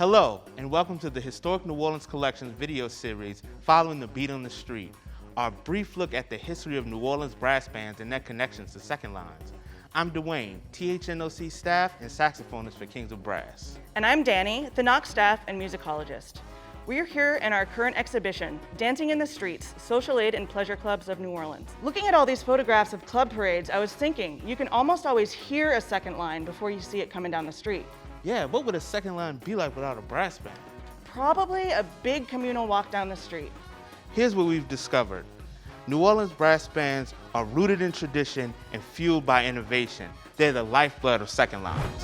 Hello, and welcome to the Historic New Orleans Collections video series, Following the Beat on the Street, our brief look at the history of New Orleans brass bands and their connections to second lines. I'm Dwayne, THNOC staff and saxophonist for Kings of Brass. And I'm Danny, the Knox staff and musicologist. We're here in our current exhibition, Dancing in the Streets, Social Aid and Pleasure Clubs of New Orleans. Looking at all these photographs of club parades, I was thinking, you can almost always hear a second line before you see it coming down the street. Yeah, what would a second line be like without a brass band? Probably a big communal walk down the street. Here's what we've discovered. New Orleans brass bands are rooted in tradition and fueled by innovation. They're the lifeblood of second lines.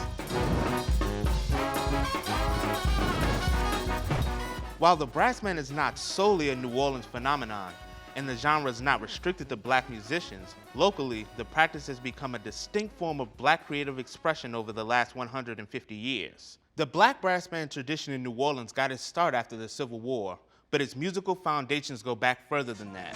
While the brass band is not solely a New Orleans phenomenon, and the genre is not restricted to black musicians, locally, the practice has become a distinct form of black creative expression over the last 150 years. The black brass band tradition in New Orleans got its start after the Civil War, but its musical foundations go back further than that.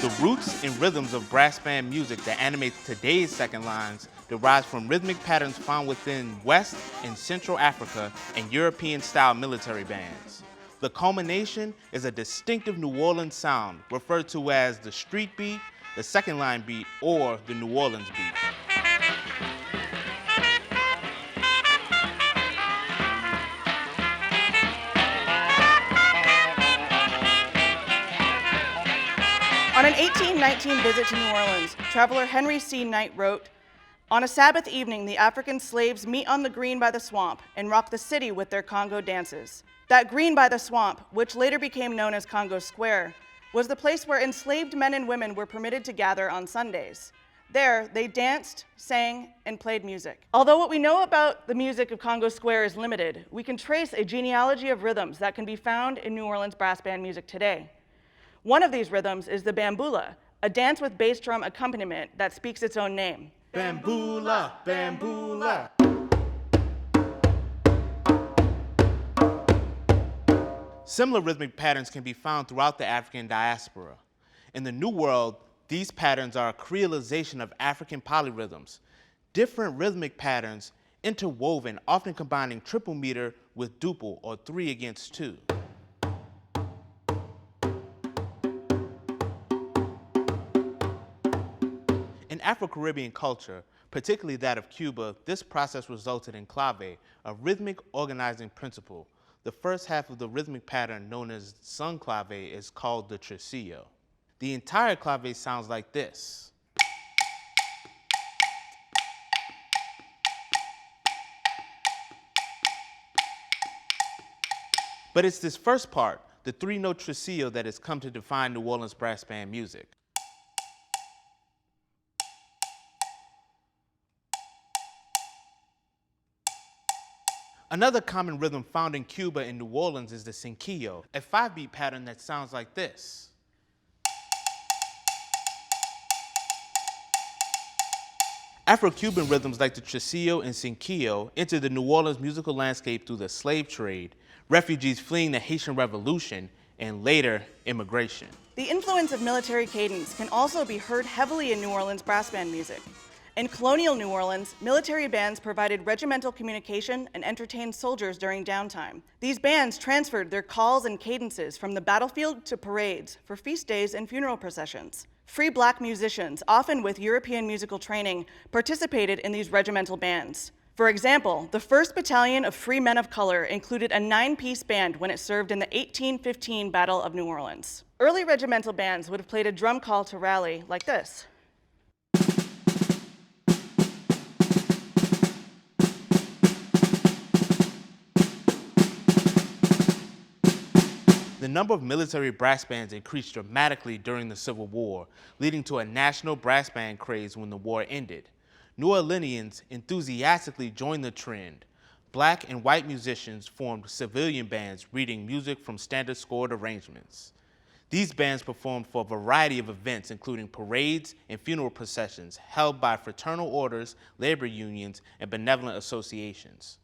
The roots and rhythms of brass band music that animates today's second lines derives from rhythmic patterns found within West and Central Africa and European-style military bands. The culmination is a distinctive New Orleans sound referred to as the street beat, the second line beat, or the New Orleans beat. On an 1819 visit to New Orleans, traveler Henry C. Knight wrote, "On a Sabbath evening, the African slaves meet on the green by the swamp and rock the city with their Congo dances. That green by the swamp, which later became known as Congo Square, was the place where enslaved men and women were permitted to gather on Sundays. There, they danced, sang, and played music." Although what we know about the music of Congo Square is limited, we can trace a genealogy of rhythms that can be found in New Orleans brass band music today. One of these rhythms is the bamboula, a dance with bass drum accompaniment that speaks its own name. Bamboula, bamboula. Similar rhythmic patterns can be found throughout the African diaspora. In the New World, these patterns are a creolization of African polyrhythms, different rhythmic patterns interwoven, often combining triple meter with duple or 3 against 2. In Afro-Caribbean culture, particularly that of Cuba, this process resulted in clave, a rhythmic organizing principle. The first half of the rhythmic pattern, known as son clave, is called the tresillo. The entire clave sounds like this. But it's this first part, the 3-note tresillo, that has come to define New Orleans brass band music. Another common rhythm found in Cuba and New Orleans is the cinquillo, a 5-beat pattern that sounds like this. Afro-Cuban rhythms like the tresillo and cinquillo entered the New Orleans musical landscape through the slave trade, refugees fleeing the Haitian Revolution, and later, immigration. The influence of military cadence can also be heard heavily in New Orleans brass band music. In colonial New Orleans, military bands provided regimental communication and entertained soldiers during downtime. These bands transferred their calls and cadences from the battlefield to parades for feast days and funeral processions. Free black musicians, often with European musical training, participated in these regimental bands. For example, the 1st Battalion of Free Men of Color included a 9-piece band when it served in the 1815 Battle of New Orleans. Early regimental bands would have played a drum call to rally like this. The number of military brass bands increased dramatically during the Civil War, leading to a national brass band craze when the war ended. New Orleanians enthusiastically joined the trend. Black and white musicians formed civilian bands reading music from standard scored arrangements. These bands performed for a variety of events, including parades and funeral processions held by fraternal orders, labor unions, and benevolent associations.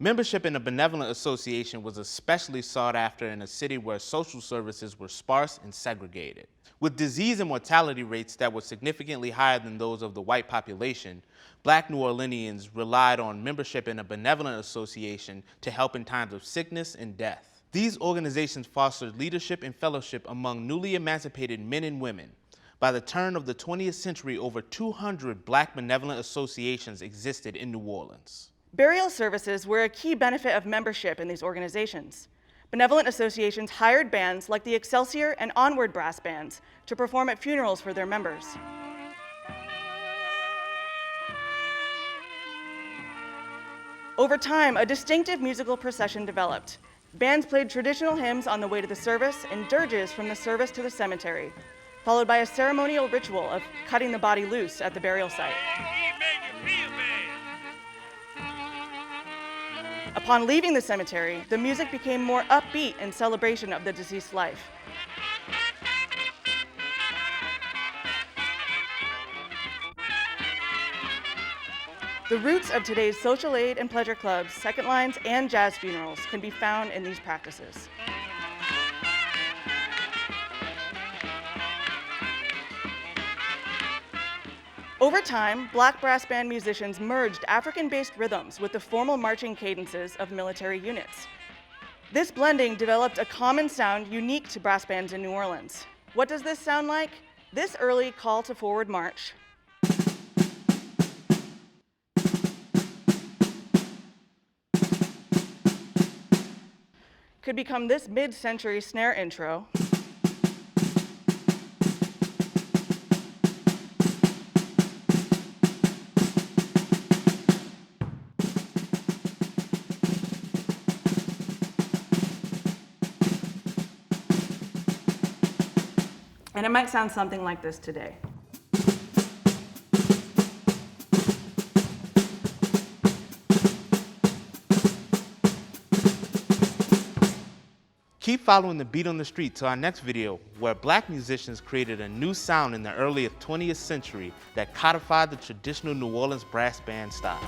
Membership in a benevolent association was especially sought after in a city where social services were sparse and segregated. With disease and mortality rates that were significantly higher than those of the white population, Black New Orleanians relied on membership in a benevolent association to help in times of sickness and death. These organizations fostered leadership and fellowship among newly emancipated men and women. By the turn of the 20th century, over 200 Black benevolent associations existed in New Orleans. Burial services were a key benefit of membership in these organizations. Benevolent associations hired bands like the Excelsior and Onward brass bands to perform at funerals for their members. Over time, a distinctive musical procession developed. Bands played traditional hymns on the way to the service and dirges from the service to the cemetery, followed by a ceremonial ritual of cutting the body loose at the burial site. Upon leaving the cemetery, the music became more upbeat in celebration of the deceased's life. The roots of today's social aid and pleasure clubs, second lines, and jazz funerals can be found in these practices. Over time, Black brass band musicians merged African-based rhythms with the formal marching cadences of military units. This blending developed a common sound unique to brass bands in New Orleans. What does this sound like? This early call to forward march could become this mid-century snare intro, and it might sound something like this today. Keep following the beat on the street to our next video, where Black musicians created a new sound in the early 20th century that codified the traditional New Orleans brass band style.